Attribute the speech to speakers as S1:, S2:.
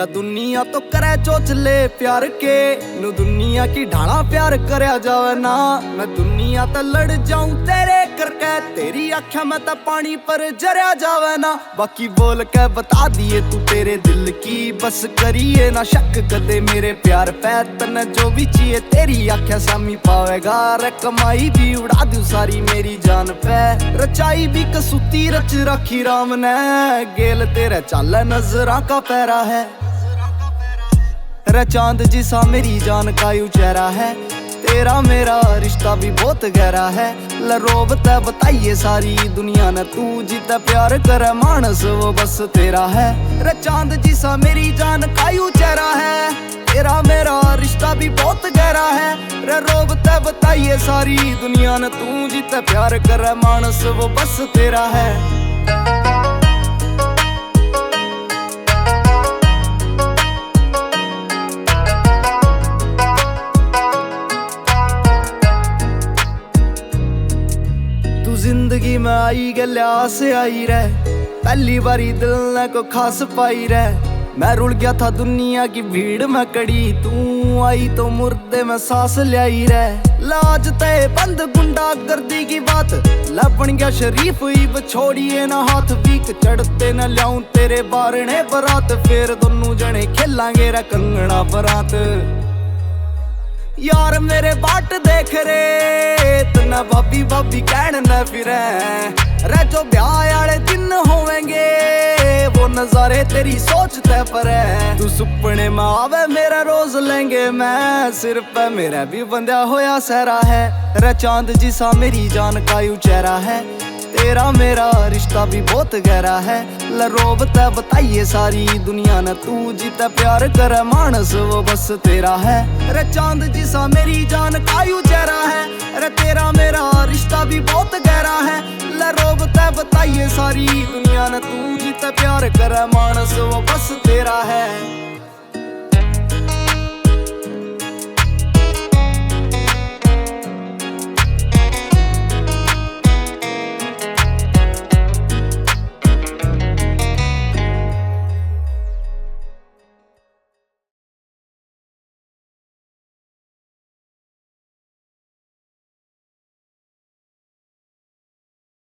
S1: या दुनिया तो करे चोचले प्यार के नु दुनिया की ढाला प्यार करया जावे ना। मैं दुनिया तो लड़ जाऊं तेरे करके, तेरी आँखें में तो पानी पर जरिया जावे ना। बाकी बोल के बता दिए तू तेरे दिल की, बस करिए ना शक कदे मेरे प्यार पे। तने जो भी चाहिए तेरी आँखें सामी पावेगा रे, कमाई भी उड़ा दूं सारी मेरी जान पे। रचाई भी कसूती रच रखी राम ने, गेल तेरे चाल नजरा का पैरा है। रे चांद जिसा मेरी जान का यू चेहरा है, तेरा मेरा रिश्ता भी बहुत गहरा है। लरोब ते बताइए सारी दुनिया ने, तू जीता प्यार करे मानस वो बस तेरा है। रे चांद जिसा मेरी जान का यू चेहरा है, तेरा मेरा रिश्ता भी बहुत गहरा है। रे रोब ते बताइए सारी दुनिया ने, तू जीता प्यार करे मानस वो बस तेरा है। जिंदगी में आई गल्या से आई रे, पहली बारी दिल ने को खास पाई रे। मैं रुल गया था दुनिया की भीड़ में कड़ी, तू आई तो मुर्दे में सांस लाई रे। लाज ते बंद गुंडा गर्दी की बात, लपन गया शरीफ इब छोड़िए ना हाथ। वीक चढ़ते न लियाऊं तेरे बारने बरात, फिर दोनों जने खेलांगे रे कंगना बरात। यार मेरे बाट देख रे, तना भाभी भाभी कहन न फिरे रे। जो ब्याह वाले दिन होवेंगे वो नजारे तेरी सोचते पर है। तू सुपने में आवे मेरा रोज लेंगे मैं, सिर पे मेरा भी बंधा होया सहरा है। रे चांद जिसा मेरी जान का यू चेहरा है, तेरा मेरा रिश्ता भी बहुत गहरा है। लरोब ते बताइए सारी दुनिया ने, तू जीता प्यार करे मानस वो बस तेरा है। रे चांद जिसा मेरी जान का यू चेहरा है, रे तेरा मेरा रिश्ता भी बहुत गहरा है। लरोब ते बताइए सारी दुनिया ने, तू जीता प्यार करे मानस वो बस तेरा है।